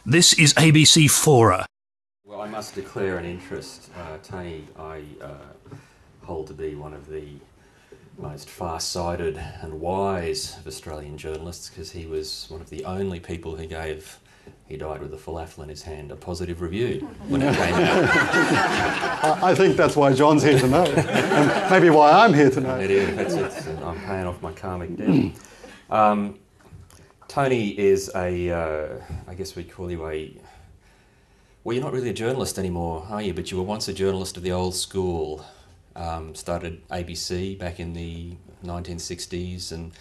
This is ABC Fora. Well, I must declare an interest. Tony, I hold to be one of the most far-sighted and wise of Australian journalists, because he was one of the only people who gave He Died with a Falafel in His Hand a positive review when it came out. I think that's why John's here tonight, and maybe why I'm here tonight. It is. I'm paying off my karmic debt. Tony is I guess we'd call you well, you're not really a journalist anymore, are you? But you were once a journalist of the old school. Started ABC back in the 1960s and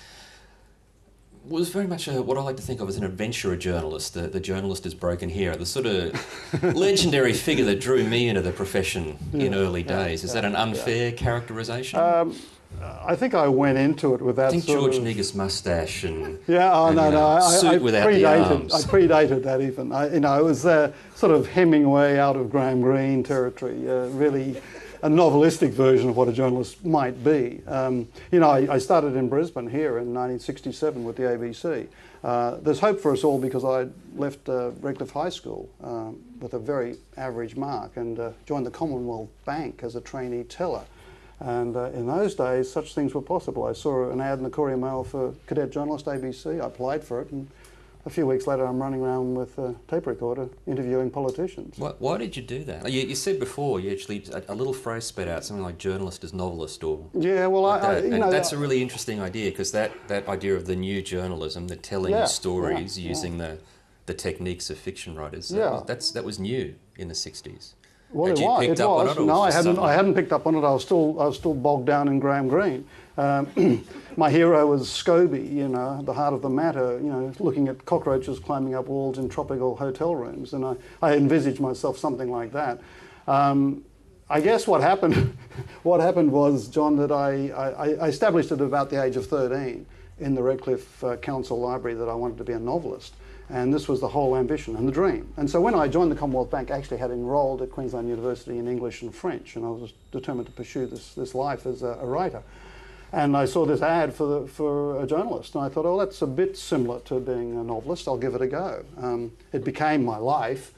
was very much what I like to think of as an adventurer journalist. The journalist is broken here. The sort of legendary figure that drew me into the profession in early days. Is that an unfair characterisation? I think I went into it with that. I think George Negus moustache and suit without the arms. I predated that even. It was sort of Hemingway out of Graham Greene territory. Really, a novelistic version of what a journalist might be. I started in Brisbane here in 1967 with the ABC. There's hope for us all because I left Redcliffe High School with a very average mark and joined the Commonwealth Bank as a trainee teller. And in those days, such things were possible. I saw an ad in the Courier Mail for cadet journalist ABC. I applied for it, and a few weeks later, I'm running around with a tape recorder interviewing politicians. Why did you do that? You said before you actually a little phrase sped out something like journalist as novelist, or that's a really interesting idea, because that idea of the new journalism, the telling stories using the techniques of fiction writers, that was new in the 60s. Well, it was. No, I hadn't picked up on it. I was still bogged down in Graham Greene. My hero was Scobie, the heart of the matter, looking at cockroaches climbing up walls in tropical hotel rooms, and I envisaged myself something like that. I guess what happened was, John, that I established at about the age of 13 in the Redcliffe Council Library that I wanted to be a novelist. And this was the whole ambition and the dream. And so when I joined the Commonwealth Bank, I actually had enrolled at Queensland University in English and French, and I was determined to pursue this life as a writer. And I saw this ad for a journalist, and I thought, oh, that's a bit similar to being a novelist. I'll give it a go. It became my life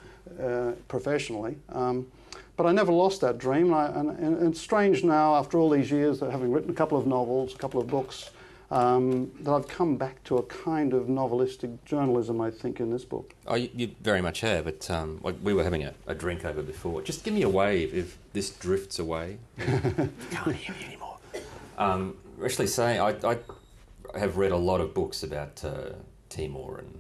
professionally, but I never lost that dream. And it's strange now, after all these years, having written a couple of novels, a couple of books, that I've come back to a kind of novelistic journalism, I think, in this book. Oh, you very much have. But we were having a drink over before. Just give me a wave if this drifts away. Can't hear me anymore. Actually, saying I have read a lot of books about Timor and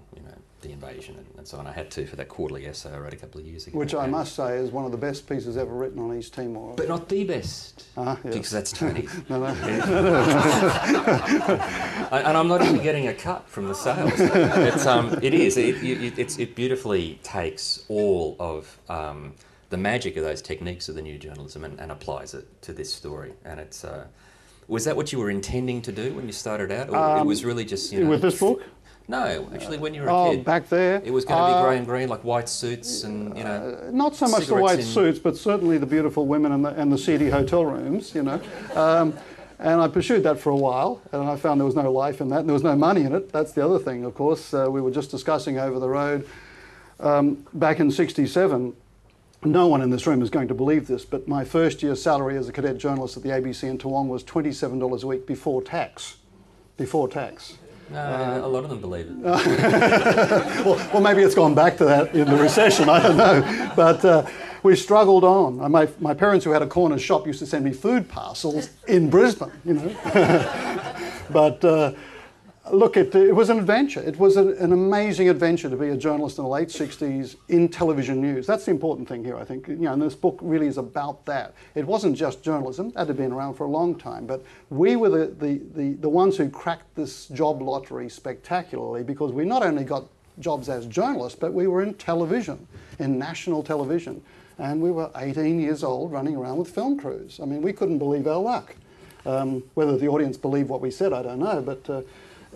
the invasion and so on. I had to for that quarterly essay I wrote a couple of years ago. Which I must say is one of the best pieces ever written on East Timor. But not the best. Yes. Because that's Tony. No. And I'm not even getting a cut from the sales. It beautifully takes all of the magic of those techniques of the new journalism and applies it to this story. And it's was that what you were intending to do when you started out, or it was really just with this book? No, actually, when you were a kid, back there, it was going to be grey and green, like white suits and not so much the white suits, but certainly the beautiful women and the seedy hotel rooms, And I pursued that for a while, and I found there was no life in that, and there was no money in it. That's the other thing, of course. We were just discussing over the road back in '67. No one in this room is going to believe this, but my first year's salary as a cadet journalist at the ABC in Toowong was $27 a week before tax. Before tax. No, a lot of them believe it. well, maybe it's gone back to that in the recession, I don't know. But we struggled on. My parents, who had a corner shop, used to send me food parcels in Brisbane, But look, it was an adventure. It was an amazing adventure to be a journalist in the late 60s in television news. That's the important thing here, I think. And this book really is about that. It wasn't just journalism. That had been around for a long time. But we were the ones who cracked this job lottery spectacularly, because we not only got jobs as journalists, but we were in television, in national television. And we were 18 years old running around with film crews. I mean, we couldn't believe our luck. Whether the audience believed what we said, I don't know. But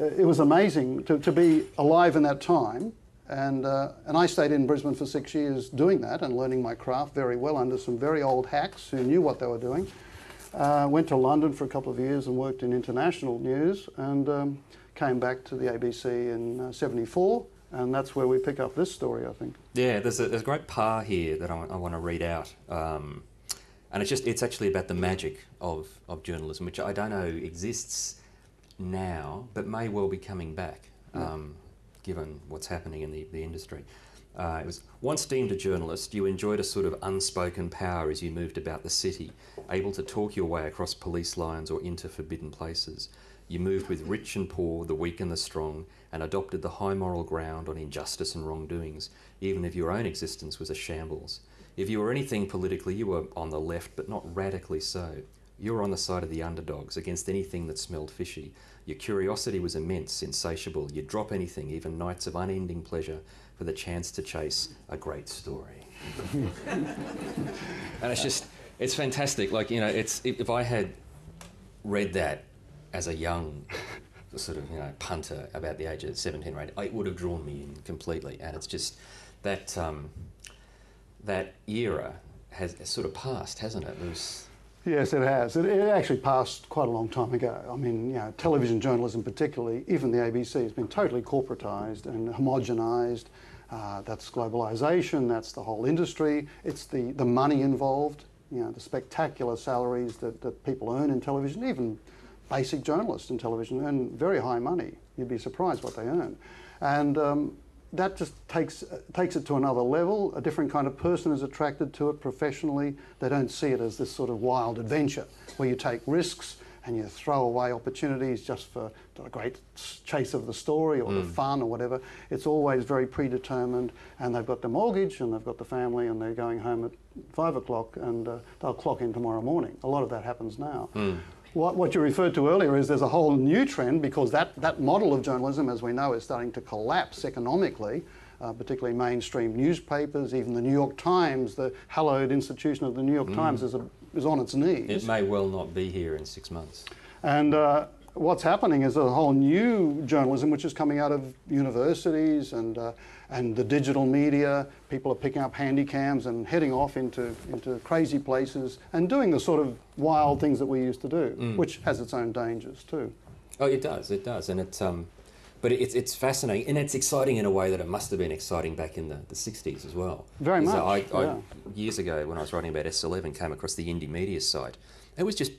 it was amazing to be alive in that time, and I stayed in Brisbane for 6 years doing that and learning my craft very well under some very old hacks who knew what they were doing. Went to London for a couple of years and worked in international news, and came back to the ABC in '74 And that's where we pick up this story, I think. Yeah, there's a great par here that I want to read out. And it's actually about the magic of journalism, which I don't know exists now, but may well be coming back, given what's happening in the industry. It was, once deemed a journalist, you enjoyed a sort of unspoken power as you moved about the city, able to talk your way across police lines or into forbidden places. You moved with rich and poor, the weak and the strong, and adopted the high moral ground on injustice and wrongdoings, even if your own existence was a shambles. If you were anything politically, you were on the left, but not radically so. You were on the side of the underdogs, against anything that smelled fishy. Your curiosity was immense, insatiable. You'd drop anything, even nights of unending pleasure, for the chance to chase a great story. And it's fantastic. Like, you know, if I had read that as a young sort of, you know, punter about the age of 17 or 18, it would have drawn me in completely. And it's just that that era has sort of passed, hasn't it? Yes, it has. It actually passed quite a long time ago. I mean, you know, television journalism particularly, even the ABC, has been totally corporatised and homogenised. That's globalisation, that's the whole industry. It's the money involved, you know, the spectacular salaries that people earn in television, even basic journalists in television earn very high money. You'd be surprised what they earn. And that just takes it to another level. A different kind of person is attracted to it professionally. They don't see it as this sort of wild adventure where you take risks and you throw away opportunities just for the great chase of the story or the fun or whatever. It's always very predetermined, and they've got the mortgage and they've got the family and they're going home at 5 o'clock and they'll clock in tomorrow morning. A lot of that happens now. What you referred to earlier is there's a whole new trend, because that model of journalism, as we know, is starting to collapse economically, particularly mainstream newspapers. Even the New York Times, the hallowed institution of the New York Times, is on its knees. It may well not be here in 6 months. And what's happening is a whole new journalism which is coming out of universities and the digital media. People are picking up handy cams and heading off into crazy places and doing the sort of wild things that we used to do, which has its own dangers too. Oh, it does, and it's but it's fascinating, and it's exciting in a way that it must have been exciting back in the 60s as well. Very much. I years ago, when I was writing about S11, came across the indie media site. It was just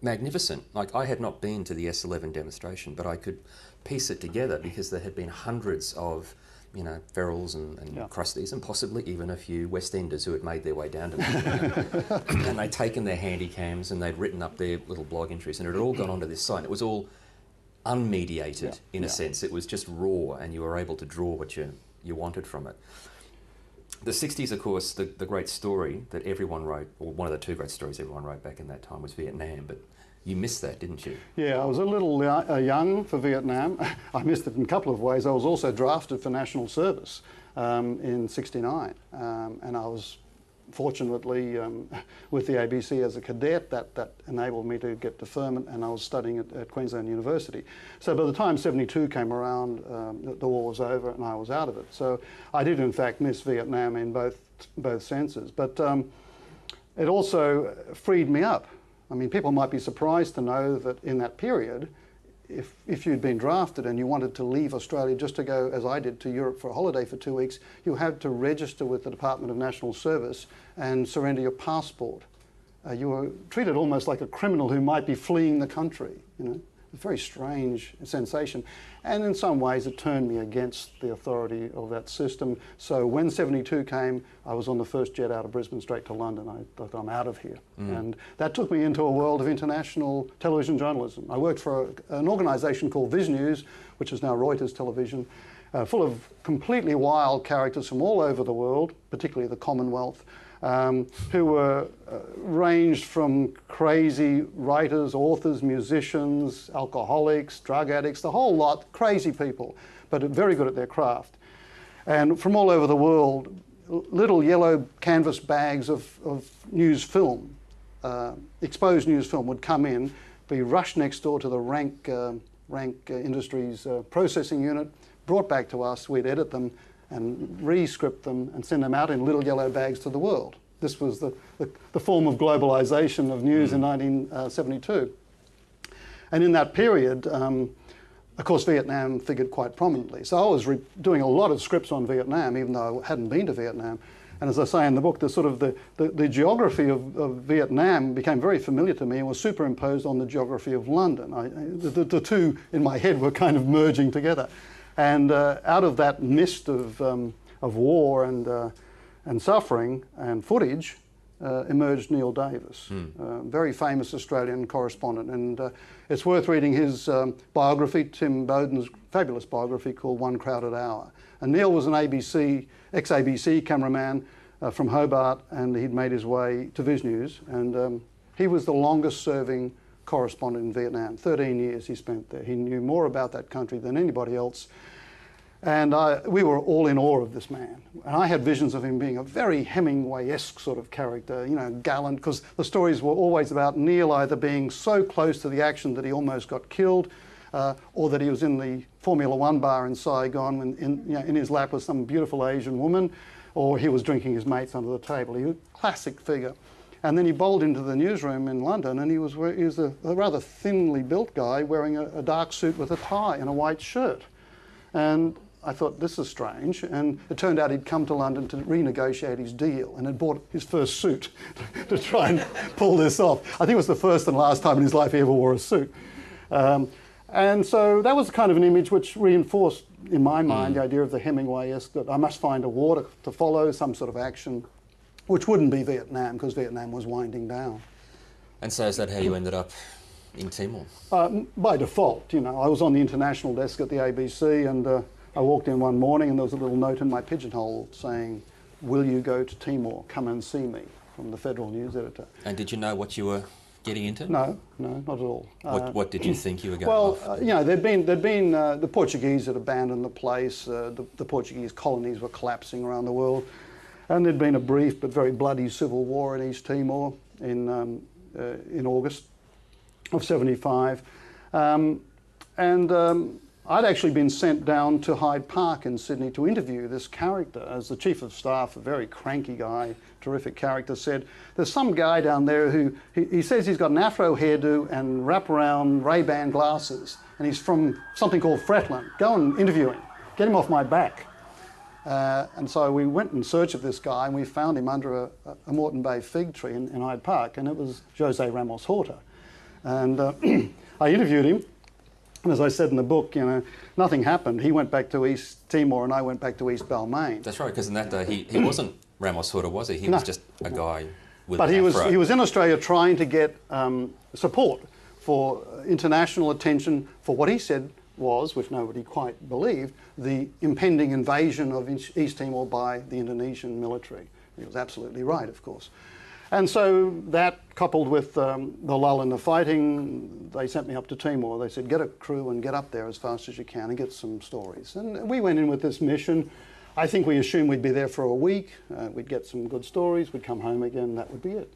magnificent. Like, I had not been to the S11 demonstration, but I could piece it together because there had been hundreds of, you know, ferals and crusties, and possibly even a few West Enders who had made their way down to them. And they'd taken their handy cams and they'd written up their little blog entries, and it had all gone onto this site. It was all unmediated in a sense. It was just raw, and you were able to draw what you wanted from it. The 60s, of course, the great story that everyone wrote, or one of the two great stories everyone wrote back in that time, was Vietnam, but you missed that, didn't you? Yeah, I was a little young for Vietnam. I missed it in a couple of ways. I was also drafted for national service in '69, and I was fortunately with the ABC as a cadet. That enabled me to get deferment, and I was studying at Queensland University. So by the time '72 came around, the war was over and I was out of it. So I did in fact miss Vietnam in both senses, but it also freed me up. I mean, people might be surprised to know that in that period, if you'd been drafted and you wanted to leave Australia just to go, as I did, to Europe for a holiday for 2 weeks, you had to register with the Department of National Service and surrender your passport. You were treated almost like a criminal who might be fleeing the country, you know. A very strange sensation. And in some ways it turned me against the authority of that system. So when '72 came, I was on the first jet out of Brisbane straight to London. I thought, I'm out of here. And that took me into a world of international television journalism. I worked for an organisation called Viz News, which is now Reuters Television, full of completely wild characters from all over the world, particularly the Commonwealth, who were ranged from crazy writers, authors, musicians, alcoholics, drug addicts, the whole lot, crazy people, but very good at their craft. And from all over the world, little yellow canvas bags of news film, exposed news film, would come in, be rushed next door to the Rank Industries processing unit, brought back to us. We'd edit them and re-script them and send them out in little yellow bags to the world. This was the form of globalisation of news in 1972. And in that period, of course, Vietnam figured quite prominently. So I was doing a lot of scripts on Vietnam, even though I hadn't been to Vietnam. And as I say in the book, the geography of Vietnam became very familiar to me and was superimposed on the geography of London. The two in my head were kind of merging together. And out of that mist of war and suffering and footage emerged Neil Davis, very famous Australian correspondent. And it's worth reading his biography, Tim Bowden's fabulous biography called One Crowded Hour. And Neil was an ex-ABC cameraman from Hobart, and he'd made his way to Viz News, and he was the longest serving correspondent in Vietnam. 13 years he spent there. He knew more about that country than anybody else. And we were all in awe of this man. And I had visions of him being a very Hemingway-esque sort of character, you know, gallant, because the stories were always about Neil either being so close to the action that he almost got killed, or that he was in the Formula One bar in Saigon when in his lap was some beautiful Asian woman, or he was drinking his mates under the table. He was a classic figure. And then he bowled into the newsroom in London, and he was a rather thinly built guy wearing a dark suit with a tie and a white shirt. And I thought, this is strange. And it turned out he'd come to London to renegotiate his deal and had bought his first suit to try and pull this off. I think it was the first and last time in his life he ever wore a suit. And so that was kind of an image which reinforced, in my mind, the idea of the Hemingway-esque, that I must find a war to follow, some sort of action, which wouldn't be Vietnam, because Vietnam was winding down. And so is that how you ended up in Timor? By default, you know. I was on the international desk at the ABC, and I walked in one morning and there was a little note in my pigeonhole saying, "Will you go to Timor? Come and see me," from the Federal News editor. And did you know what you were getting into? No, not at all. What did you think you were going Well, you know, there'd been the Portuguese had abandoned the place. The Portuguese colonies were collapsing around the world, and there'd been a brief but very bloody civil war in East Timor in August of '75, I'd actually been sent down to Hyde Park in Sydney to interview this character. As the chief of staff, a very cranky guy, terrific character, said, "There's some guy down there who, he says he's got an afro hairdo and wraparound Ray-Ban glasses, and he's from something called Fretland. Go and interview him. Get him off my back." And so we went in search of this guy, and we found him under a Moreton Bay fig tree in Hyde Park, and it was Jose Ramos Horta. And I interviewed him. And as I said in the book, you know, nothing happened. He went back to East Timor and I went back to East Balmain. That's right, because in that day he wasn't Ramos Horta, was he? He was just a guy with an afro. But he was in Australia trying to get support for international attention for what he said was, which nobody quite believed, the impending invasion of East Timor by the Indonesian military. He was absolutely right, of course. And so that, coupled with the lull in the fighting, they sent me up to Timor. They said, get a crew and get up there as fast as you can and get some stories. And we went in with this mission. I think we assumed we'd be there for a week. We'd get some good stories. We'd come home again. That would be it.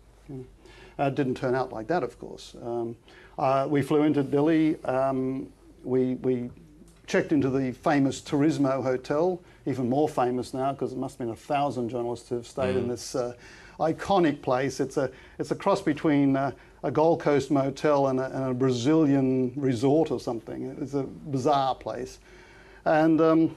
It didn't turn out like that, of course. We flew into Dili. We checked into the famous Turismo Hotel, even more famous now because it must have been 1,000 journalists who have stayed in this iconic place. It's a cross between a Gold Coast motel and a Brazilian resort or something. It's a bizarre place. And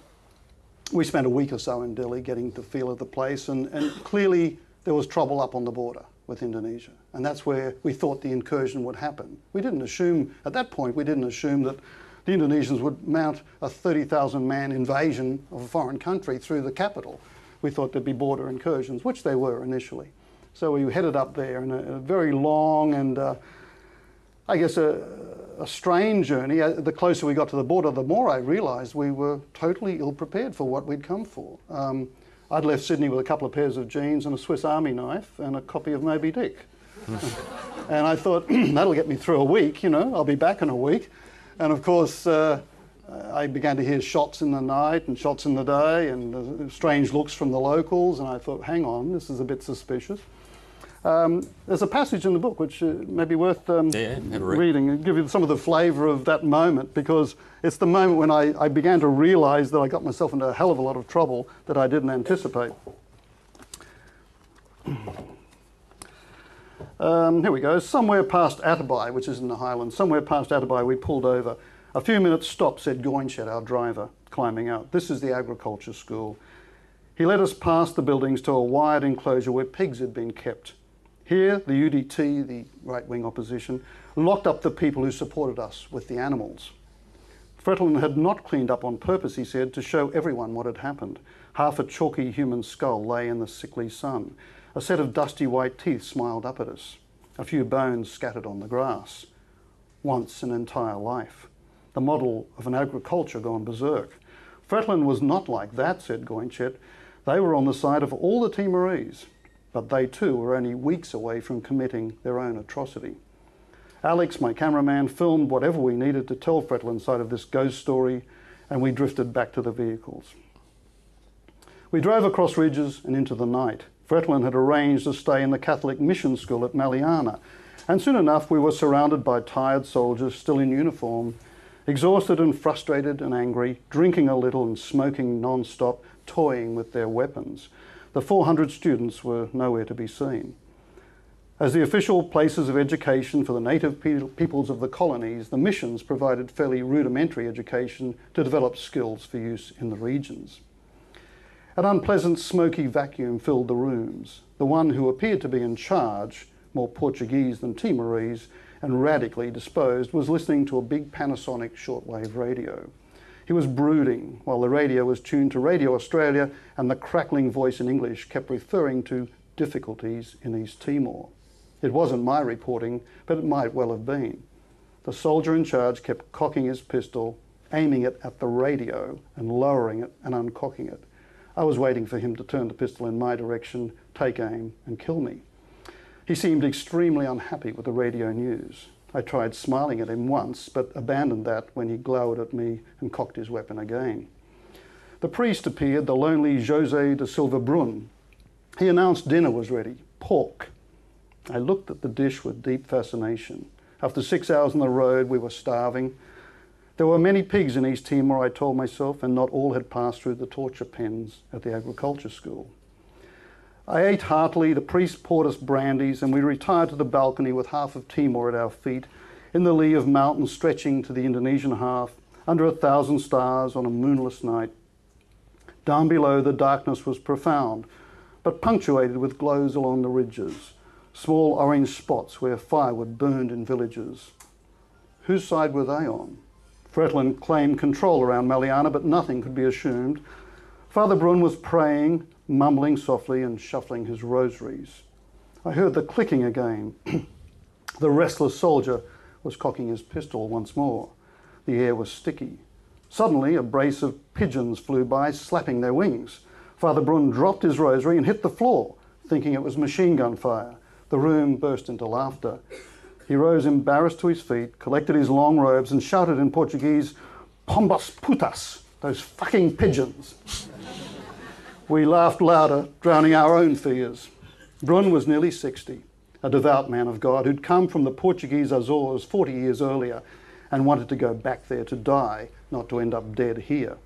we spent a week or so in Dili getting the feel of the place, and clearly there was trouble up on the border with Indonesia. And that's where we thought the incursion would happen. We didn't assume, at that point, we didn't assume that the Indonesians would mount a 30,000-man invasion of a foreign country through the capital. We thought there'd be border incursions, which they were initially. So we headed up there in a very long and, I guess, a strange journey. The closer we got to the border, the more I realised we were totally ill-prepared for what we'd come for. I'd left Sydney with a couple of pairs of jeans and a Swiss Army knife and a copy of Moby Dick. And I thought, that'll get me through a week, you know, I'll be back in a week. And of course, I began to hear shots in the night and shots in the day and strange looks from the locals, and I thought, hang on, this is a bit suspicious. There's a passage in the book which may be worth reading and give you some of the flavour of that moment, because it's the moment when I began to realise that I got myself into a hell of a lot of trouble that I didn't anticipate. Here we go. Somewhere past Atabai, which is in the Highlands, somewhere past Atabai we pulled over. A few minutes stop, said Goinchet, our driver, climbing out. This is the agriculture school. He led us past the buildings to a wired enclosure where pigs had been kept. Here, the UDT, the right-wing opposition, locked up the people who supported us with the animals. Fretlin had not cleaned up on purpose, he said, to show everyone what had happened. Half a chalky human skull lay in the sickly sun. A set of dusty white teeth smiled up at us. A few bones scattered on the grass. Once an entire life. The model of an agriculture gone berserk. Fretlin was not like that, said Goinchet. They were on the side of all the Timorese, but they too were only weeks away from committing their own atrocity. Alex, my cameraman, filmed whatever we needed to tell Fretlin's side of this ghost story, and we drifted back to the vehicles. We drove across ridges and into the night. Fretlin had arranged to stay in the Catholic mission school at Maliana, and soon enough we were surrounded by tired soldiers still in uniform, exhausted and frustrated and angry, drinking a little and smoking non-stop, toying with their weapons. The 400 students were nowhere to be seen. As the official places of education for the native peoples of the colonies, the missions provided fairly rudimentary education to develop skills for use in the regions. An unpleasant smoky vacuum filled the rooms. The one who appeared to be in charge, more Portuguese than Timorese, and radically disposed, was listening to a big Panasonic shortwave radio. He was brooding while the radio was tuned to Radio Australia, and the crackling voice in English kept referring to difficulties in East Timor. It wasn't my reporting, but it might well have been. The soldier in charge kept cocking his pistol, aiming it at the radio and lowering it and uncocking it. I was waiting for him to turn the pistol in my direction, take aim and kill me. He seemed extremely unhappy with the radio news. I tried smiling at him once, but abandoned that when he glowered at me and cocked his weapon again. The priest appeared, the lonely José de Silva Brun. He announced dinner was ready, pork. I looked at the dish with deep fascination. After 6 hours on the road, we were starving. There were many pigs in East Timor, I told myself, and not all had passed through the torture pens at the agriculture school. I ate heartily, the priest poured us brandies, and we retired to the balcony with half of Timor at our feet, in the lee of mountains stretching to the Indonesian half, under 1,000 stars on a moonless night. Down below, the darkness was profound, but punctuated with glows along the ridges, small orange spots where firewood burned in villages. Whose side were they on? Fretlin claimed control around Maliana, but nothing could be assumed. Father Brun was praying, mumbling softly and shuffling his rosaries. I heard the clicking again. The restless soldier was cocking his pistol once more. The air was sticky. Suddenly, a brace of pigeons flew by, slapping their wings. Father Brun dropped his rosary and hit the floor, thinking it was machine gun fire. The room burst into laughter. He rose embarrassed to his feet, collected his long robes and shouted in Portuguese, "Pombas putas," those fucking pigeons. We laughed louder, drowning our own fears. Brun was nearly 60, a devout man of God who'd come from the Portuguese Azores 40 years earlier and wanted to go back there to die, not to end up dead here.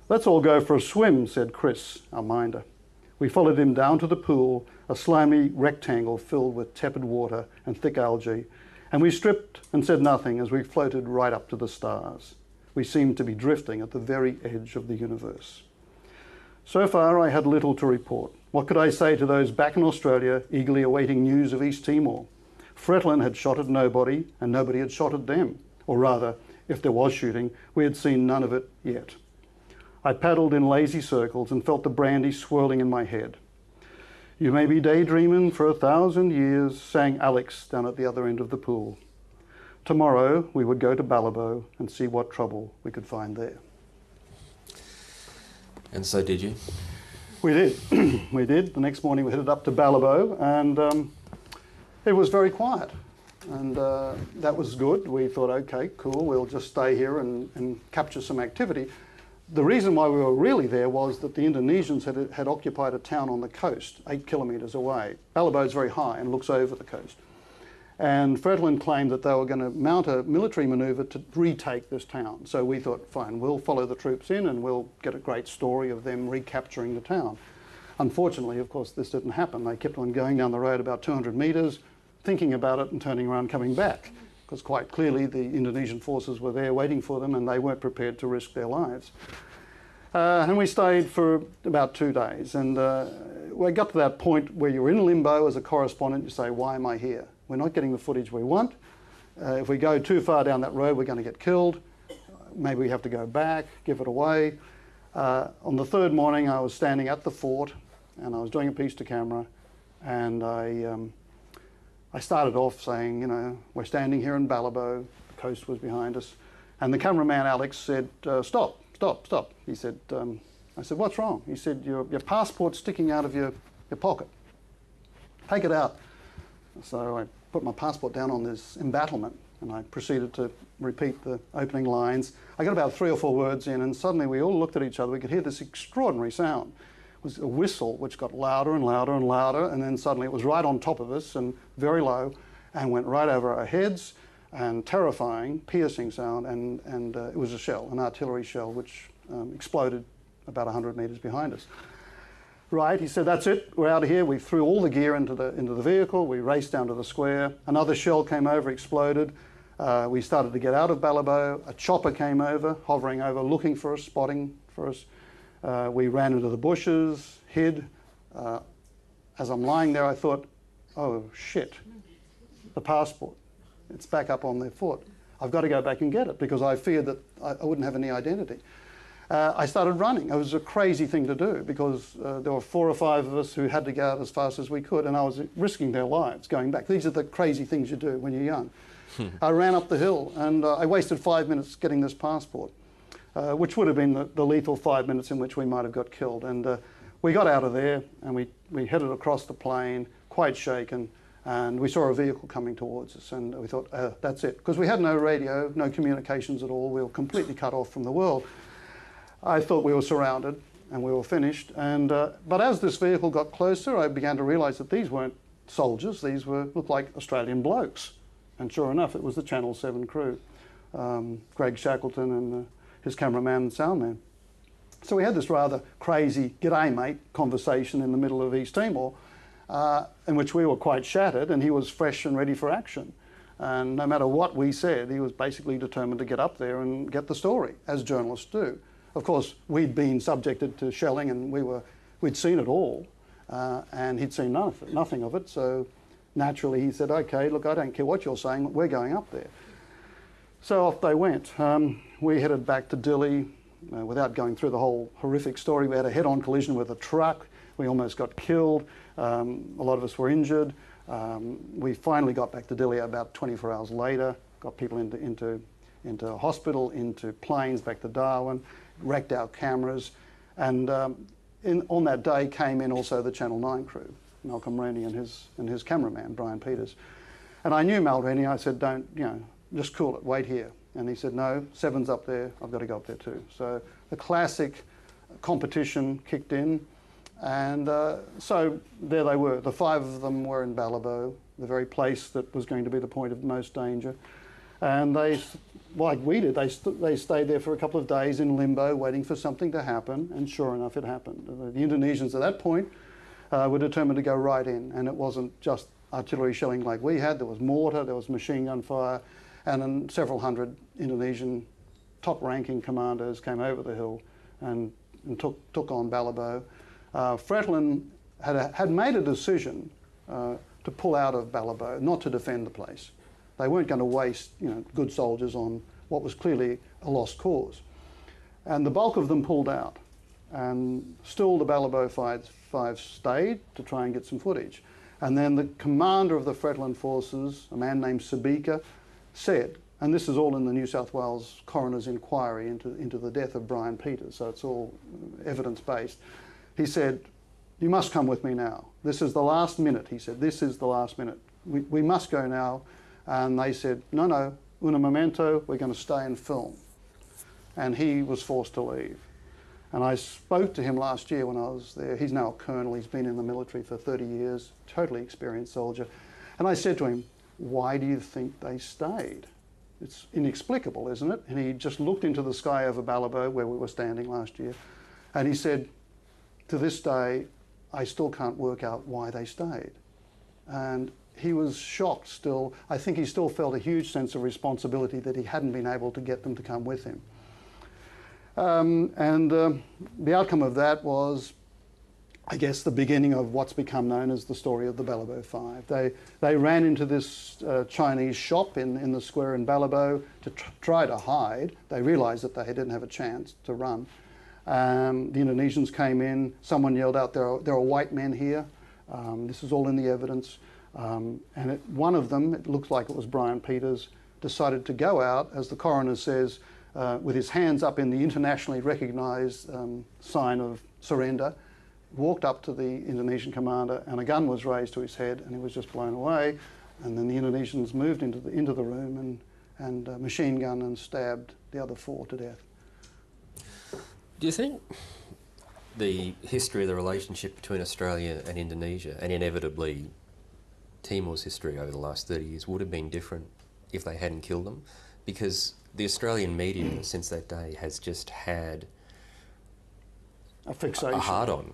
"Let's all go for a swim," said Chris, our minder. We followed him down to the pool, a slimy rectangle filled with tepid water and thick algae, and we stripped and said nothing as we floated right up to the stars. We seemed to be drifting at the very edge of the universe. So far, I had little to report. What could I say to those back in Australia eagerly awaiting news of East Timor? Fretlin had shot at nobody, and nobody had shot at them. Or rather, if there was shooting, we had seen none of it yet. I paddled in lazy circles and felt the brandy swirling in my head. "You may be daydreaming for 1,000 years," sang Alex down at the other end of the pool. Tomorrow, we would go to Balibo and see what trouble we could find there. And so did you? We did. We did. The next morning we headed up to Balibo, and it was very quiet. And that was good. We thought, okay, cool, we'll just stay here and capture some activity. The reason why we were really there was that the Indonesians had occupied a town on the coast, 8 kilometres away. Balibo is very high and looks over the coast. And Fretlin claimed that they were going to mount a military manoeuvre to retake this town. So we thought, fine, we'll follow the troops in and we'll get a great story of them recapturing the town. Unfortunately, of course, this didn't happen. They kept on going down the road about 200 metres, thinking about it and turning around, coming back. because quite clearly the Indonesian forces were there waiting for them and they weren't prepared to risk their lives. And we stayed for about 2 days, and we got to that point where you're in limbo as a correspondent. You say, why am I here? We're not getting the footage we want. If we go too far down that road, we're going to get killed. Maybe we have to go back, give it away. On the 3rd morning, I was standing at the fort, and I was doing a piece to camera, and I started off saying, you know, we're standing here in Balibo, the coast was behind us, and the cameraman Alex said, stop, stop, stop. He said, I said, what's wrong? He said, your passport's sticking out of your pocket. Take it out. So I put my passport down on this embattlement, and I proceeded to repeat the opening lines. I got about 3 or 4 words in, and suddenly we all looked at each other. We could hear this extraordinary sound. It was a whistle which got louder and louder and louder, and then suddenly it was right on top of us and very low and went right over our heads, and terrifying, piercing sound, and it was a shell, an artillery shell, which exploded about 100 metres behind us. Right, he said, that's it, we're out of here. We threw all the gear into the vehicle, we raced down to the square. Another shell came over, exploded. We started to get out of Balibo. A chopper came over, hovering over, looking for us, spotting for us. We ran into the bushes, hid. As I'm lying there, I thought, oh shit, the passport. It's back up on their foot. I've got to go back and get it because I feared that I wouldn't have any identity. I started running. It was a crazy thing to do because there were 4 or 5 of us who had to get out as fast as we could, and I was risking their lives going back. These are the crazy things you do when you're young. I ran up the hill, and I wasted 5 minutes getting this passport, which would have been the lethal 5 minutes in which we might have got killed. And we got out of there, and we headed across the plain, quite shaken, and we saw a vehicle coming towards us, and we thought, that's it. Because we had no radio, no communications at all. We were completely cut off from the world. I thought we were surrounded and we were finished. And, but as this vehicle got closer, I began to realise that these weren't soldiers. These looked like Australian blokes. And sure enough, it was the Channel 7 crew, Greg Shackleton and his cameraman and soundman. So we had this rather crazy "g'day mate" conversation in the middle of East Timor, in which we were quite shattered, and he was fresh and ready for action. And no matter what we said, he was basically determined to get up there and get the story, as journalists do. Of course, we'd been subjected to shelling, and we'd seen it all, and he'd seen nothing of it. So naturally, he said, "Okay, look, I don't care what you're saying. We're going up there." So off they went. We headed back to Dili without going through the whole horrific story. We had a head-on collision with a truck. We almost got killed. A lot of us were injured. We finally got back to Dili about 24 hours later. Got people into hospital, into planes, back to Darwin. Wrecked our cameras, and on that day came in also the Channel 9 crew, Malcolm Rennie and his cameraman, Brian Peters. And I knew Mal Rennie. I said, don't, you know, just cool it, wait here. And he said, no, 7's up there, I've got to go up there too. So the classic competition kicked in, and so there they were. The 5 of them were in Balibo, the very place that was going to be the point of most danger. And they, like we did, they stayed there for a couple of days in limbo, waiting for something to happen, and sure enough, it happened. The Indonesians at that point were determined to go right in, and it wasn't just artillery shelling like we had. There was mortar, there was machine gun fire, and then several hundred Indonesian top-ranking commandos came over the hill and took on Balibo. Fretlin had made a decision to pull out of Balibo, not to defend the place. They weren't going to waste, you know, good soldiers on what was clearly a lost cause. And the bulk of them pulled out. And still the Balibo 5 stayed to try and get some footage. And then the commander of the Fretlin forces, a man named Sabika, said, and this is all in the New South Wales coroner's inquiry into the death of Brian Peters, so it's all evidence-based. He said, "You must come with me now. This is the last minute," he said. "This is the last minute. We must go now." And they said, "No, no, un momento, we're going to stay and film." And he was forced to leave. And I spoke to him last year when I was there. He's now a colonel. He's been in the military for 30 years, totally experienced soldier. And I said to him, "Why do you think they stayed? It's inexplicable, isn't it?" And he just looked into the sky over Balibo, where we were standing last year, and he said, "To this day, I still can't work out why they stayed." And he was shocked still. I think he still felt a huge sense of responsibility that he hadn't been able to get them to come with him. The outcome of that was, I guess, the beginning of what's become known as the story of the Balibo Five. They ran into this Chinese shop in the square in Balibo to try to hide. They realised that they didn't have a chance to run. The Indonesians came in. Someone yelled out, there are white men here. This is all in the evidence. One of them, it looks like it was Brian Peters, decided to go out, as the coroner says, with his hands up in the internationally recognised sign of surrender, walked up to the Indonesian commander, and a gun was raised to his head, and he was just blown away. And then the Indonesians moved into the room and machine gun and stabbed the other four to death. Do you think the history of the relationship between Australia and Indonesia, and inevitably Timor's history over the last 30 years, would have been different if they hadn't killed them? Because the Australian media since that day has just had a fixation, a hard-on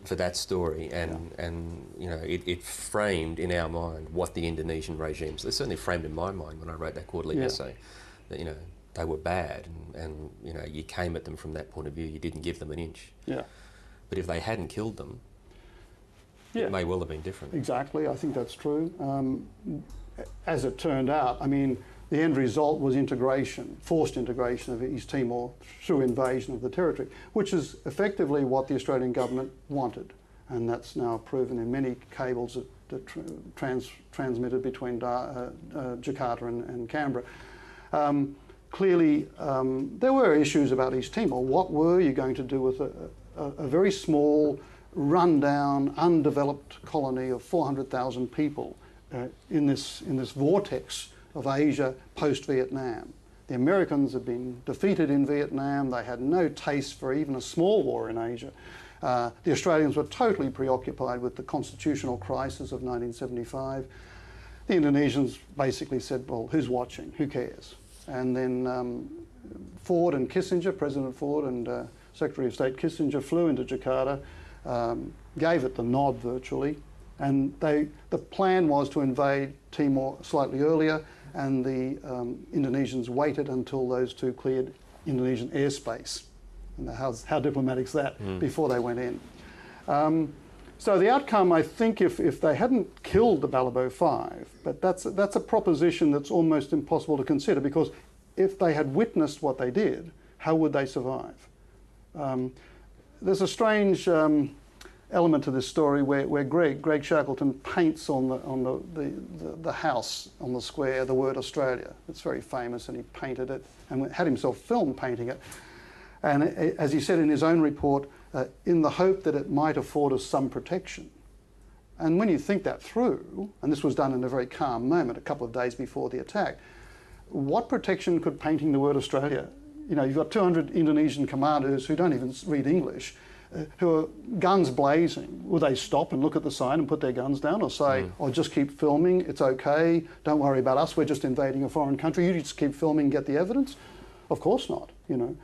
for that story, and you know, it framed in our mind what the Indonesian regimes. It certainly framed in my mind when I wrote that quarterly essay that, you know, they were bad, and you know, you came at them from that point of view. You didn't give them an inch. Yeah. But if they hadn't killed them, it may well have been different. Exactly, I think that's true. As it turned out, I mean, the end result was integration, forced integration of East Timor through invasion of the territory, which is effectively what the Australian government wanted. And that's now proven in many cables that transmitted between Jakarta and Canberra. Clearly, there were issues about East Timor. What were you going to do with a very small, run-down, undeveloped colony of 400,000 people in this vortex of Asia post-Vietnam? The Americans had been defeated in Vietnam. They had no taste for even a small war in Asia. The Australians were totally preoccupied with the constitutional crisis of 1975. The Indonesians basically said, well, who's watching? Who cares? And then Ford and Kissinger, President Ford and Secretary of State Kissinger, flew into Jakarta, gave it the nod virtually, and the plan was to invade Timor slightly earlier, and the Indonesians waited until those two cleared Indonesian airspace. And how diplomatic is that? Before they went in. So the outcome, I think, if they hadn't killed the Balibo Five, but that's a proposition that's almost impossible to consider, because if they had witnessed what they did, how would they survive? There's a strange element to this story where Greg Shackleton paints on the house on the square the word Australia. It's very famous, and he painted it and had himself filmed painting it. And as he said in his own report, in the hope that it might afford us some protection. And when you think that through, and this was done in a very calm moment a couple of days before the attack, what protection could painting the word Australia? You know, you've got 200 Indonesian commanders who don't even read English, who are guns blazing. Will they stop and look at the sign and put their guns down, or say, oh, just keep filming, it's okay, don't worry about us, we're just invading a foreign country, you just keep filming and get the evidence? Of course not, you know.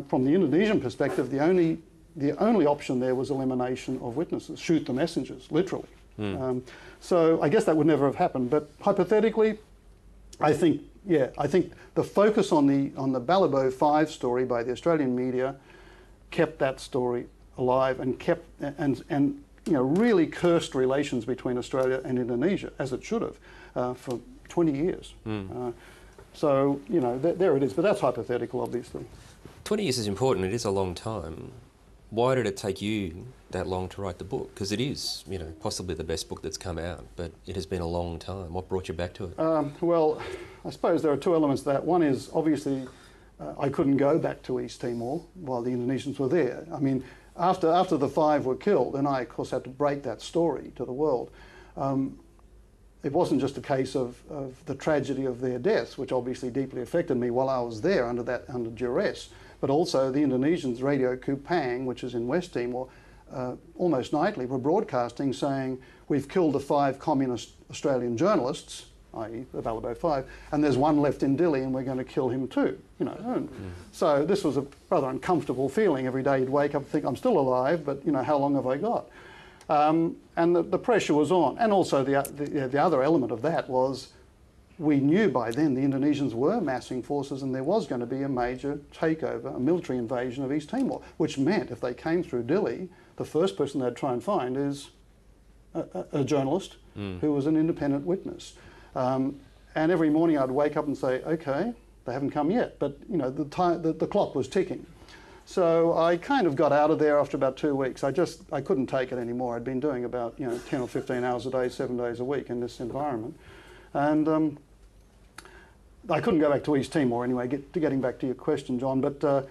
From the Indonesian perspective, the only option there was elimination of witnesses, shoot the messengers, literally. So I guess that would never have happened, but hypothetically, I think the focus on the Balibo 5 story by the Australian media kept that story alive and kept and you know, really cursed relations between Australia and Indonesia, as it should have, for 20 years. So, you know, there it is, but that's hypothetical, obviously. 20 years is important, it is a long time. Why did it take you that long to write the book? Because it is, you know, possibly the best book that's come out, but it has been a long time. What brought you back to it? Well, I suppose there are two elements to that. One is, obviously, I couldn't go back to East Timor while the Indonesians were there. I mean, after the 5 were killed, then I, of course, had to break that story to the world. It wasn't just a case of the tragedy of their deaths, which obviously deeply affected me while I was there under duress, but also the Indonesians, Radio Kupang, which is in West Timor, almost nightly were broadcasting saying, we've killed the 5 communist Australian journalists, i.e. the Balibo 5, and there's one left in Dili and we're going to kill him too. You know, so this was a rather uncomfortable feeling. Every day you'd wake up and think, I'm still alive, but you know, how long have I got? And the pressure was on. And also the other element of that was we knew by then the Indonesians were massing forces and there was going to be a major takeover, a military invasion of East Timor, which meant if they came through Dili, the first person they'd try and find is a journalist who was an independent witness. And every morning I'd wake up and say, okay, they haven't come yet, but you know, the clock was ticking. So I kind of got out of there after about 2 weeks. I couldn't take it anymore. I'd been doing about 10 or 15 hours a day, 7 days a week in this environment. And I couldn't go back to East Timor anyway, getting back to your question, John, but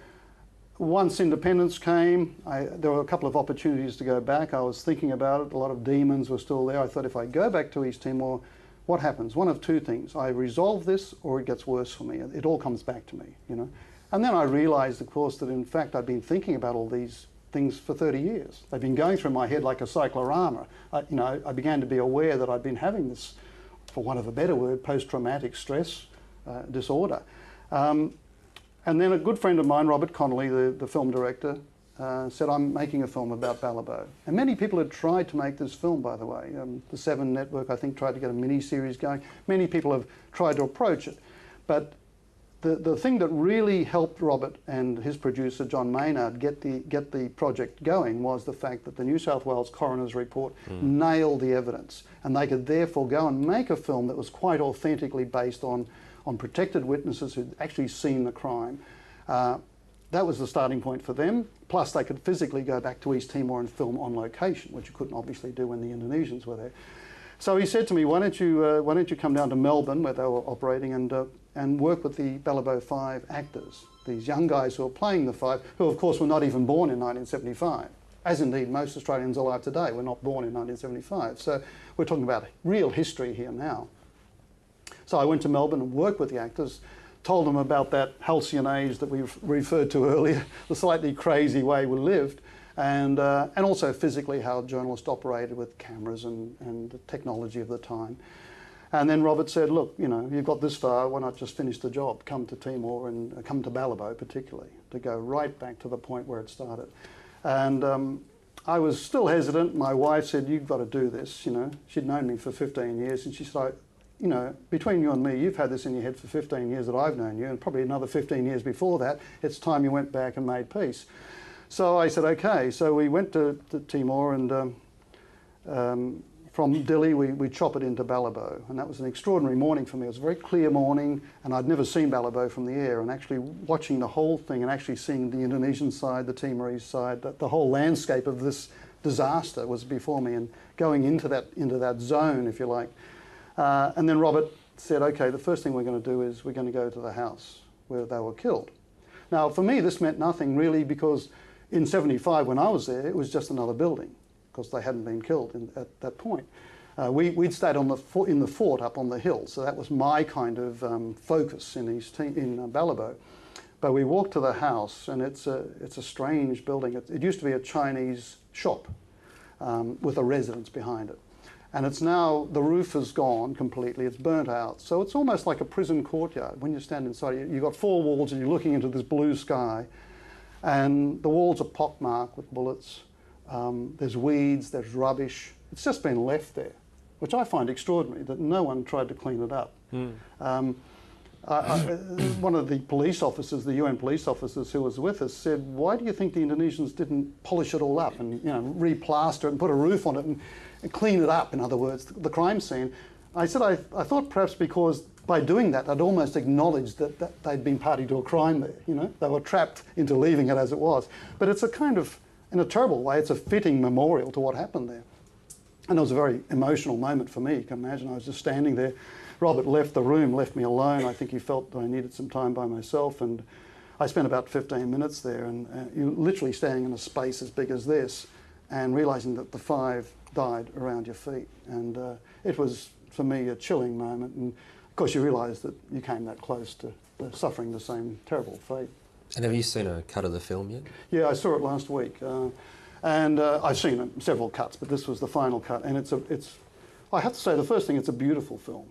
once independence came, there were a couple of opportunities to go back. I was thinking about it. A lot of demons were still there. I thought if I go back to East Timor, what happens? One of two things. I resolve this or it gets worse for me. It all comes back to me, you know. And then I realised, of course, that in fact I'd been thinking about all these things for 30 years. They've been going through my head like a cyclorama. I began to be aware that I'd been having this, for want of a better word, post-traumatic stress disorder. And then a good friend of mine, Robert Connolly, the film director, said, I'm making a film about Balibo. And many people had tried to make this film, by the way. The Seven Network, I think, tried to get a mini-series going. Many people have tried to approach it. But the thing that really helped Robert and his producer, John Maynard, get the project going was the fact that the New South Wales coroner's report nailed the evidence. And they could therefore go and make a film that was quite authentically based on protected witnesses who'd actually seen the crime. That was the starting point for them. Plus, they could physically go back to East Timor and film on location, which you couldn't obviously do when the Indonesians were there. So he said to me, why don't you come down to Melbourne, where they were operating, and work with the Balibo 5 actors, these young guys who were playing the 5, who of course were not even born in 1975, as indeed most Australians alive today were not born in 1975. So we're talking about real history here now. So I went to Melbourne and worked with the actors, told them about that halcyon age that we've referred to earlier, the slightly crazy way we lived, and also physically how journalists operated with cameras and the technology of the time. And then Robert said, look, you've got this far, why not just finish the job? Come to Timor and come to Balibo particularly, to go right back to the point where it started. And I was still hesitant. My wife said, you've got to do this, She'd known me for 15 years, and she said, between you and me, you've had this in your head for 15 years that I've known you, and probably another 15 years before that. It's time you went back and made peace. So I said, okay. So we went to Timor, and from Dili, we chop it into Balibo. And that was an extraordinary morning for me. It was a very clear morning, and I'd never seen Balibo from the air. And actually watching the whole thing and actually seeing the Indonesian side, the Timorese side, the whole landscape of this disaster was before me, and going into that zone, if you like. And then Robert said, okay, the first thing we're going to do is we're going to go to the house where they were killed. Now, for me, this meant nothing really, because in 75, when I was there, it was just another building, because they hadn't been killed at that point. We'd stayed in the fort up on the hill, so that was my kind of focus in Balibo. But we walked to the house, and it's a strange building. It used to be a Chinese shop with a residence behind it. And it's now, the roof is gone completely, it's burnt out. So it's almost like a prison courtyard. When you stand inside, you've got 4 walls and you're looking into this blue sky, and the walls are pockmarked with bullets. There's weeds, there's rubbish. It's just been left there, which I find extraordinary, that no one tried to clean it up. One of the police officers, the UN police officers who was with us, said, why do you think the Indonesians didn't polish it all up and replaster it and put a roof on it and clean it up, in other words, the crime scene? I said, I thought perhaps because by doing that, I'd almost acknowledged that they'd been party to a crime there, They were trapped into leaving it as it was. But it's a kind of, in a terrible way, it's a fitting memorial to what happened there. And it was a very emotional moment for me. You can imagine, I was just standing there. Robert left the room, left me alone. I think he felt that I needed some time by myself, and I spent about 15 minutes there, and you're literally standing in a space as big as this and realising that the 5 died around your feet. And it was, for me, a chilling moment. And of course, you realise that you came that close to suffering the same terrible fate. And have you seen a cut of the film yet? Yeah, I saw it last week. And I've seen several cuts, but this was the final cut. And I have to say, the first thing, it's a beautiful film.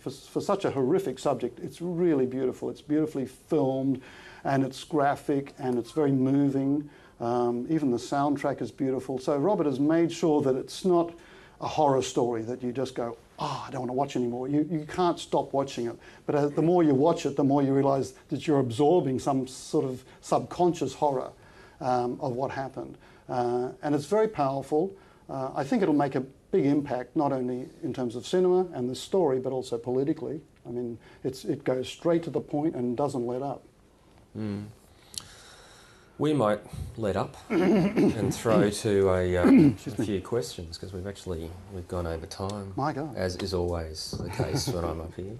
For such a horrific subject, it's really beautiful. It's beautifully filmed, and it's graphic, and it's very moving. Even the soundtrack is beautiful. So Robert has made sure that it's not a horror story that you just go, oh, I don't want to watch anymore. You can't stop watching it. But the more you watch it, the more you realise that you're absorbing some sort of subconscious horror of what happened. And it's very powerful. I think it'll make a big impact, not only in terms of cinema and the story, but also politically. I mean, it goes straight to the point and doesn't let up. Mm. We might let up and throw to a few questions, because we've gone over time. My God. As is always the case when I'm up here.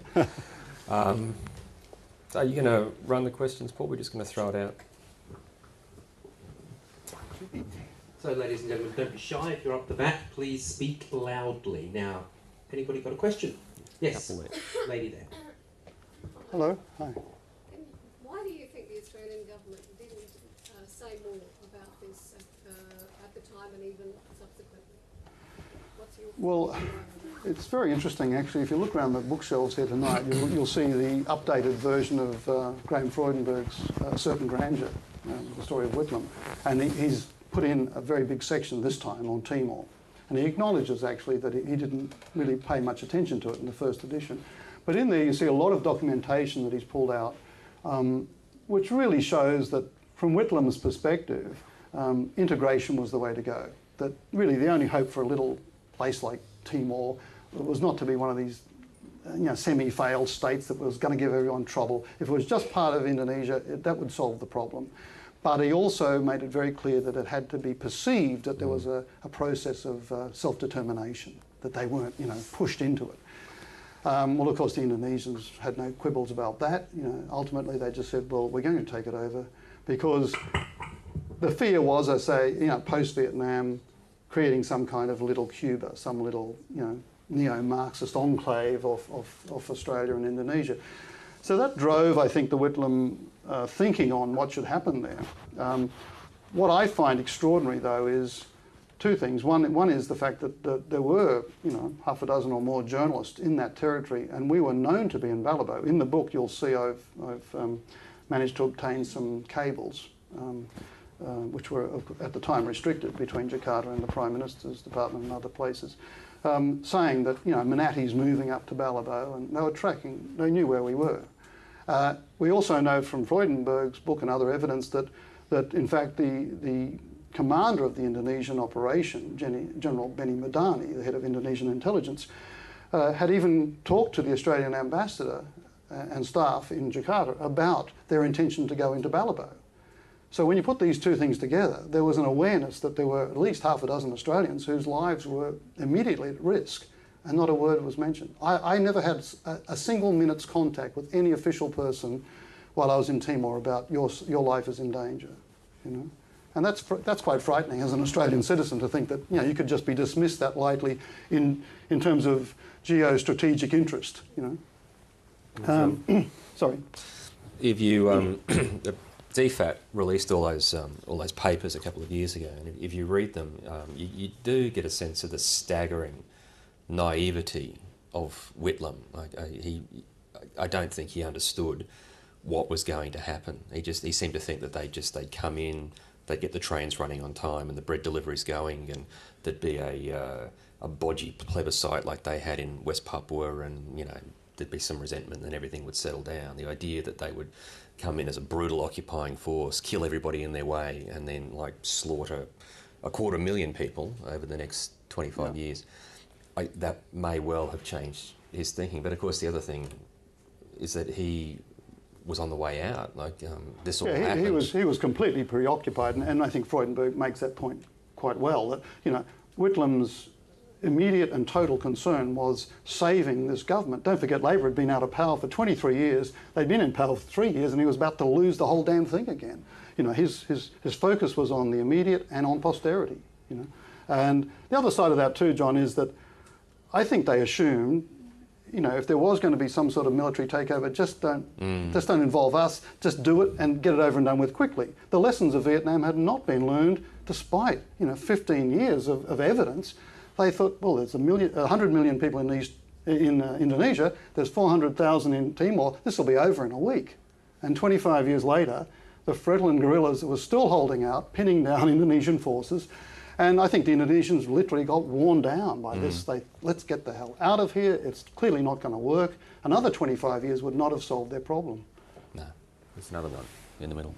So are you going to run the questions, Paul? We're just going to throw it out. So, ladies and gentlemen, don't be shy. If you're up the back, please speak loudly. Now, anybody got a question? Yes, lady there. Hello. Hi. Why do you think the Australian government didn't say more about this at the time and even subsequently? What's your Well, it's very interesting actually. If you look around the bookshelves here tonight, you'll see the updated version of Graham Freudenberg's Certain Grandeur, the story of Whitlam, and he's put in a very big section this time on Timor. And he acknowledges actually that he didn't really pay much attention to it in the first edition. But in there you see a lot of documentation that he's pulled out, which really shows that from Whitlam's perspective, integration was the way to go. That really the only hope for a little place like Timor was not to be one of these semi-failed states that was going to give everyone trouble. If it was just part of Indonesia, that would solve the problem. But he also made it very clear that it had to be perceived that there was a process of self-determination, that they weren't, pushed into it. Well, of course, the Indonesians had no quibbles about that. Ultimately, they just said, well, we're going to take it over, because the fear was, I say, post-Vietnam, creating some kind of little Cuba, some little, neo-Marxist enclave of Australia and Indonesia. So that drove, I think, the Whitlam thinking on what should happen there. What I find extraordinary, though, is two things. One is the fact that there were, half a dozen or more journalists in that territory, and we were known to be in Balibo. In the book, you'll see I've managed to obtain some cables, which were at the time restricted between Jakarta and the Prime Minister's Department and other places, saying that, Maniaty's moving up to Balibo, and they were tracking, they knew where we were. We also know from Freudenberg's book and other evidence that in fact the commander of the Indonesian operation, General Benny Madani, the head of Indonesian intelligence, had even talked to the Australian ambassador and staff in Jakarta about their intention to go into Balibo. So when you put these two things together, there was an awareness that there were at least half a dozen Australians whose lives were immediately at risk, and not a word was mentioned. I never had a single minute's contact with any official person while I was in Timor about your life is in danger, And that's quite frightening as an Australian citizen, to think that you could just be dismissed that lightly in terms of geostrategic interest, Sorry. If you DFAT released all those papers a couple of years ago, and if you read them, you do get a sense of the staggering naivety of Whitlam. I don't think he understood what was going to happen. He seemed to think that they'd come in, they'd get the trains running on time and the bread deliveries going, and there'd be a bodgy plebiscite like they had in West Papua, and there'd be some resentment and everything would settle down. The idea that they would come in as a brutal occupying force, kill everybody in their way, and then slaughter 250,000 people over the next 25 years, that may well have changed his thinking. But of course, the other thing is that he was on the way out. This all happened. He was completely preoccupied, and I think Freudenberg makes that point quite well. That Whitlam's immediate and total concern was saving this government. Don't forget, Labor had been out of power for 23 years. They'd been in power for 3 years, and he was about to lose the whole damn thing again. His focus was on the immediate and on posterity. And the other side of that too, John, is that I think they assumed, if there was going to be some sort of military takeover, just don't involve us. Just do it and get it over and done with quickly. The lessons of Vietnam had not been learned, despite 15 years of evidence. They thought, well, there's 100 million people in Indonesia. There's 400,000 in Timor. This will be over in a week. And 25 years later, the Fretilin guerrillas were still holding out, pinning down Indonesian forces. And I think the Indonesians literally got worn down by this. Let's get the hell out of here. It's clearly not going to work. Another 25 years would not have solved their problem. No, there's another one in the middle.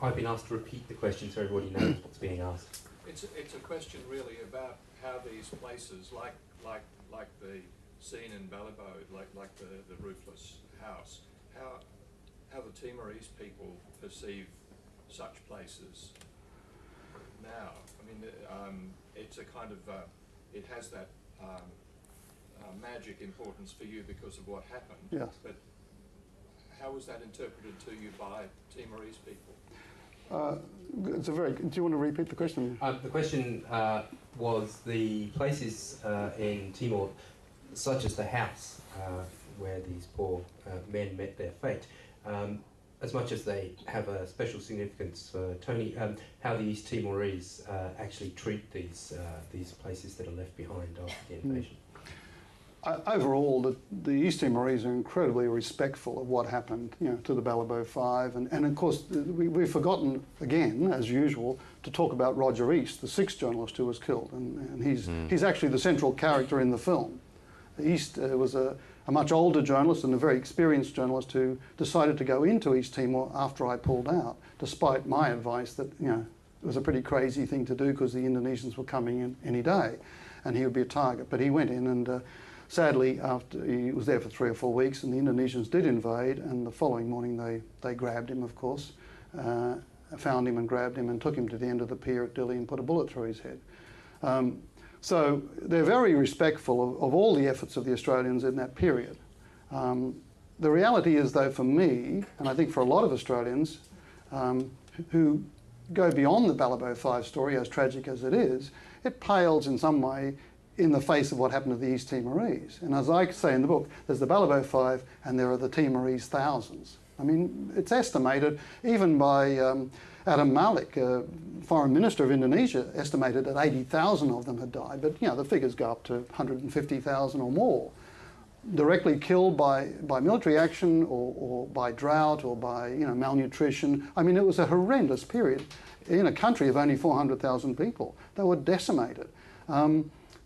I've been asked to repeat the question so everybody knows what's being asked. It's a question really about how these places, like the scene in Balibo, like the roofless house, how the Timorese people perceive such places now. I mean, it's a kind of it has that magic importance for you because of what happened. Yes. But how was that interpreted to you by Timorese people? It's a very. Do you want to repeat the question? The question was the places in Timor, such as the house where these poor men met their fate, as much as they have a special significance for Tony, how the East Timorese actually treat these places that are left behind after the invasion. Overall, the East Timorese are incredibly respectful of what happened, to the Balibo Five, and of course we've forgotten again, as usual, to talk about Roger East, the sixth journalist who was killed, and he's actually the central character in the film. East was a much older journalist and a very experienced journalist who decided to go into East Timor after I pulled out, despite my advice that it was a pretty crazy thing to do because the Indonesians were coming in any day, and he would be a target. But he went in and. Sadly, after he was there for 3 or 4 weeks, and the Indonesians did invade, and the following morning they grabbed him, of course, found him and grabbed him and took him to the end of the pier at Dili and put a bullet through his head. So they're very respectful of all the efforts of the Australians in that period. The reality is, though, for me, and I think for a lot of Australians who go beyond the Balibo 5 story, as tragic as it is, it pales in some way in the face of what happened to the East Timorese. And as I say in the book, there's the Balibo Five and there are the Timorese thousands. I mean, it's estimated, even by Adam Malik, Foreign Minister of Indonesia, estimated that 80,000 of them had died. But, the figures go up to 150,000 or more. Directly killed by military action or by drought or by, malnutrition. I mean, it was a horrendous period in a country of only 400,000 people. They were decimated.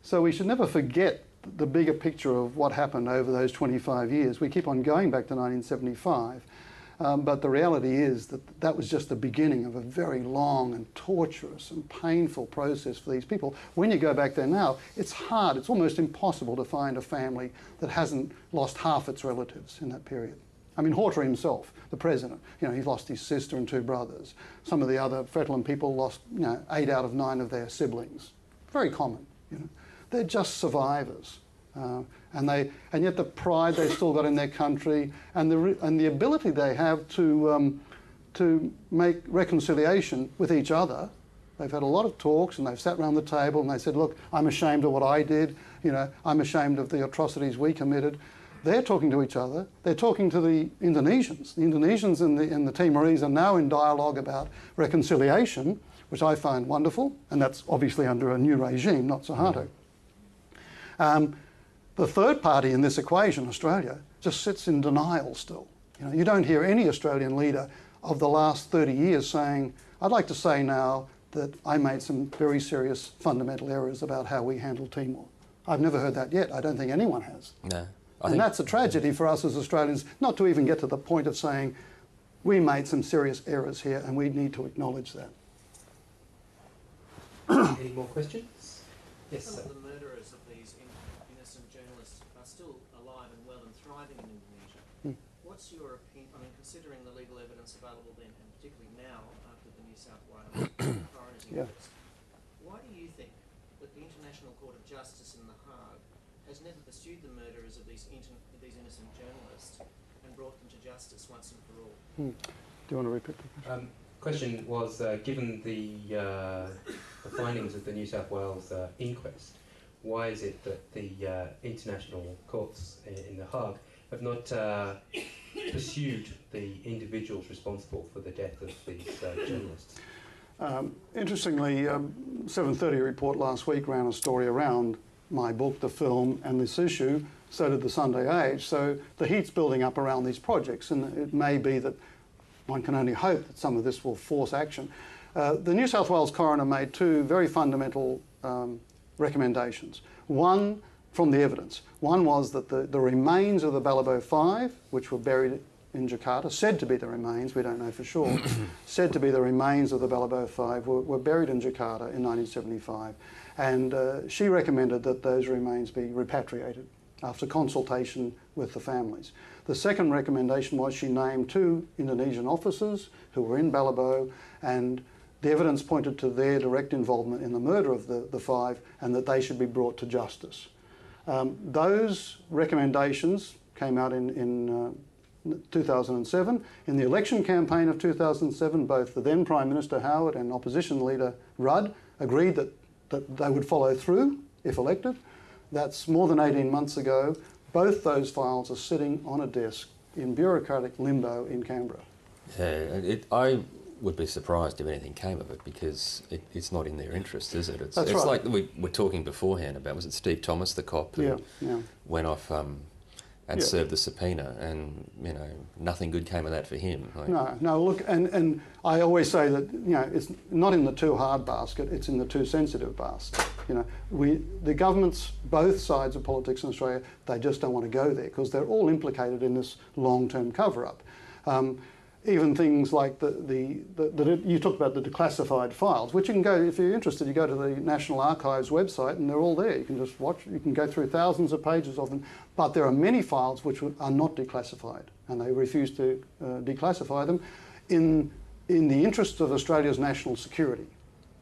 So we should never forget the bigger picture of what happened over those 25 years. We keep on going back to 1975, but the reality is that was just the beginning of a very long and torturous and painful process for these people. When you go back there now, it's hard, it's almost impossible to find a family that hasn't lost half its relatives in that period. I mean, Horta himself, the president, he lost his sister and 2 brothers. Some of the other Fretilin people lost, 8 out of 9 of their siblings. Very common, They're just survivors, and yet the pride they've still got in their country, and the ability they have to make reconciliation with each other. They've had a lot of talks, and they've sat around the table, and they said, "Look, I'm ashamed of what I did. I'm ashamed of the atrocities we committed." They're talking to each other. They're talking to the Indonesians. The Indonesians and the Timorese are now in dialogue about reconciliation, which I find wonderful, and that's obviously under a new regime, not Suharto. The third party in this equation, Australia, just sits in denial still. You don't hear any Australian leader of the last 30 years saying, "I'd like to say now that I made some very serious fundamental errors about how we handle Timor." I've never heard that yet. I don't think anyone has. No. And that's a tragedy for us as Australians, not to even get to the point of saying, we made some serious errors here and we need to acknowledge that. Any more questions? Yes, Some sir. of the murderers of these innocent journalists are still alive and well and thriving in Indonesia. What's your opinion, considering the legal evidence available then, and particularly now after the New South Wales coroner's inquest, why do you think that the International Court of Justice in The Hague has never pursued the murderers of these innocent journalists and brought them to justice once and for all? Do you want to repeat the question? Question was, given the findings of the New South Wales inquest, why is it that the international courts in The Hague have not pursued the individuals responsible for the death of these journalists? Interestingly, 7:30 report last week ran a story around my book, the film, and this issue. So did the Sunday Age. So the heat's building up around these projects, and it may be that one can only hope that some of this will force action. The New South Wales coroner made two very fundamental recommendations. One, from the evidence. One was that the remains of the Balibo 5, which were buried in Jakarta, said to be the remains, we don't know for sure, said to be the remains of the Balibo 5 were buried in Jakarta in 1975. And she recommended that those remains be repatriated after consultation with the families. The second recommendation was she named 2 Indonesian officers who were in Balibo, and the evidence pointed to their direct involvement in the murder of the 5 and that they should be brought to justice. Those recommendations came out in 2007. In the election campaign of 2007, both the then Prime Minister Howard and opposition leader Rudd agreed that they would follow through if elected. That's more than 18 months ago. Both those files are sitting on a desk in bureaucratic limbo in Canberra. Yeah, I would be surprised if anything came of it, because it's not in their interest, is it? It's right. Like we were talking beforehand about, was it Steve Thomas, the cop, who went off and served the subpoena, and nothing good came of that for him. No. Look, and I always say that it's not in the too hard basket; it's in the too sensitive basket. The governments, both sides of politics in Australia, they just don't want to go there because they're all implicated in this long-term cover-up. Even things like you talked about the declassified files, which you can go, if you're interested, you go to the National Archives website and they're all there. You can just watch, you can go through thousands of pages of them, but there are many files which are not declassified, and they refuse to declassify them in the interest of Australia's national security.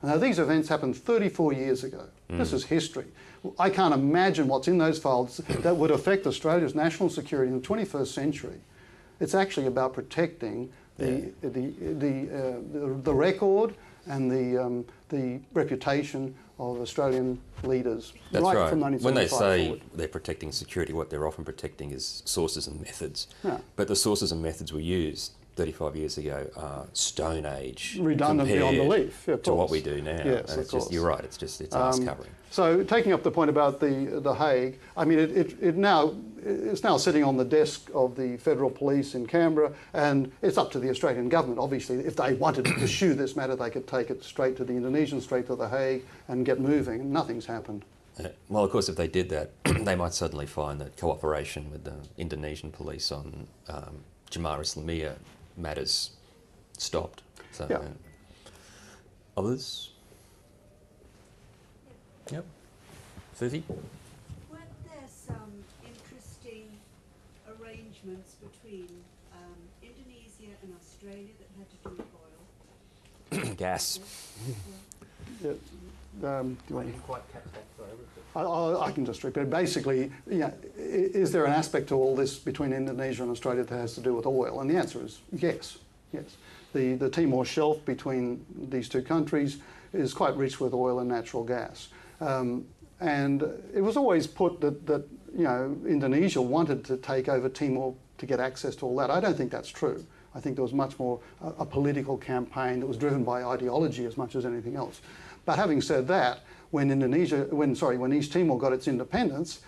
Now, these events happened 34 years ago. This is history. I can't imagine what's in those files that would affect Australia's national security in the 21st century. It's actually about protecting the record and the reputation of Australian leaders. That's right. From 1975 when they say forward. They're protecting security, what they're often protecting is sources and methods. Yeah. But the sources and methods we used 35 years ago are Stone Age, redundant beyond belief, to what we do now. Yes, and of course. You're right. It's ass covering. So taking up the point about the Hague, I mean, it's now sitting on the desk of the Federal Police in Canberra, and it's up to the Australian government. Obviously, if they wanted to pursue this matter, they could take it straight to the Indonesian, straight to the Hague, and get moving. Nothing's happened. Well, of course, if they did that, they might suddenly find that cooperation with the Indonesian police on Jemaah Islamiyah matters stopped. So, yeah. Others? Yep. Susie? Weren't there some interesting arrangements between Indonesia and Australia that had to do with oil? Gas. Yeah. I didn't quite catch that, sorry. I can just repeat. Basically, is there an aspect to all this between Indonesia and Australia that has to do with oil? And the answer is yes. Yes. The Timor Shelf between these two countries is quite rich with oil and natural gas. And it was always put that Indonesia wanted to take over Timor to get access to all that. I don't think that's true. I think there was much more a political campaign that was driven by ideology as much as anything else. But having said that, when East Timor got its independence,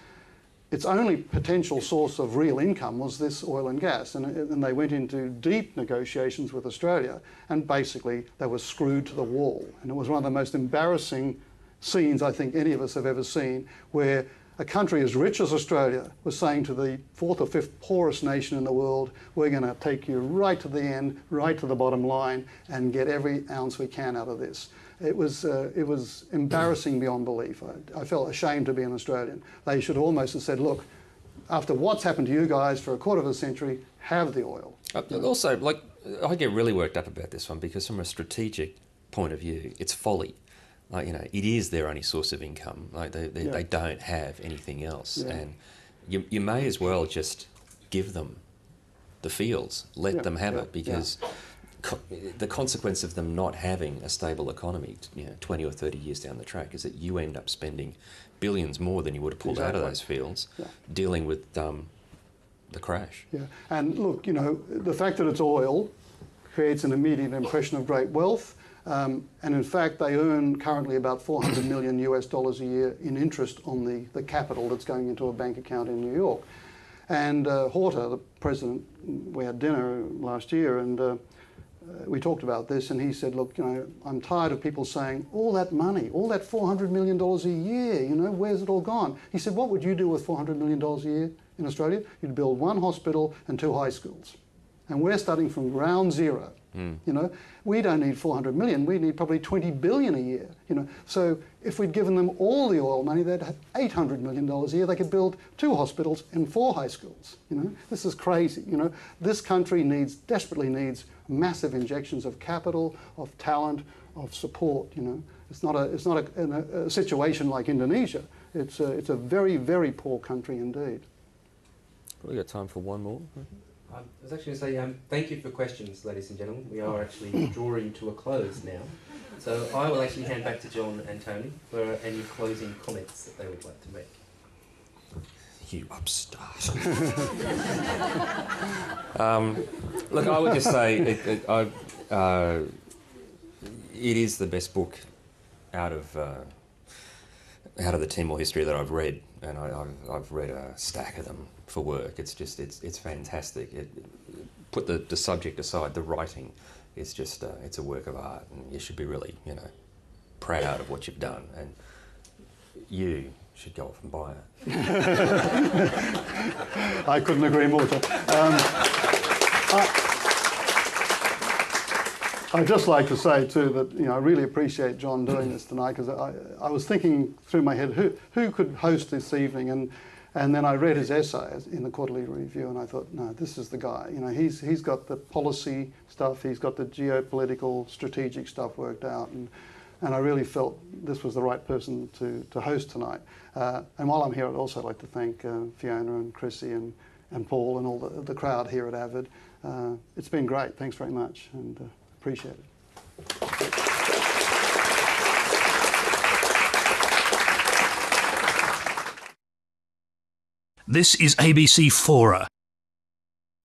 its only potential source of real income was this oil and gas, and they went into deep negotiations with Australia, and basically they were screwed to the wall. And it was one of the most embarrassing scenes I think any of us have ever seen, where a country as rich as Australia was saying to the 4th or 5th poorest nation in the world, we're going to take you right to the end, right to the bottom line, and get every ounce we can out of this. It was embarrassing beyond belief. I felt ashamed to be an Australian. They should almost have said, look, after what's happened to you guys for a quarter of a century, have the oil. Also, I get really worked up about this one because from a strategic point of view, it's folly. It is their only source of income. They don't have anything else. Yeah. And you may as well just give them the fields, let them have it, because the consequence of them not having a stable economy, 20 or 30 years down the track, is that you end up spending billions more than you would have pulled out of those fields, dealing with the crash. Yeah, and look, the fact that it's oil creates an immediate impression of great wealth. And in fact, they earn currently about $400 million a year in interest on the capital that's going into a bank account in New York. And Horta, the president, we had dinner last year, and we talked about this, and he said, look, you know, I'm tired of people saying, all that money, all that $400 million a year, you know, where's it all gone? He said, what would you do with $400 million a year in Australia? You'd build 1 hospital and 2 high schools. And we're starting from ground zero. You know, we don't need 400 million, we need probably 20 billion a year, you know. So if we'd given them all the oil money, they'd have $800 million a year. They could build 2 hospitals and 4 high schools, you know. This is crazy, you know. This country desperately needs massive injections of capital, of talent, of support, you know. It's not a situation like Indonesia. It's a very, very poor country indeed. Probably got time for one more. I was actually going to say thank you for questions, ladies and gentlemen. We are actually drawing to a close now. So I will actually hand back to John and Tony for any closing comments that they would like to make. You upstart. Look, I would just say it is the best book out of the Timor history that I've read, and I've read a stack of them for work. It's just it's fantastic. Put the subject aside, the writing is just it's a work of art, and you should be really, you know, proud of what you've done, and you should go off and buy it. I couldn't agree more. I'd just like to say too that, you know, I really appreciate John doing this tonight, because I was thinking through my head who could host this evening, and then I read his essay in the Quarterly Review, and I thought, no, this is the guy. You know, he's got the policy stuff, he's got the geopolitical, strategic stuff worked out, and I really felt this was the right person to host tonight. And while I'm here, I'd also like to thank Fiona and Chrissy and Paul and all the crowd here at AVID. It's been great. Thanks very much, and appreciate it. This is ABC Fora.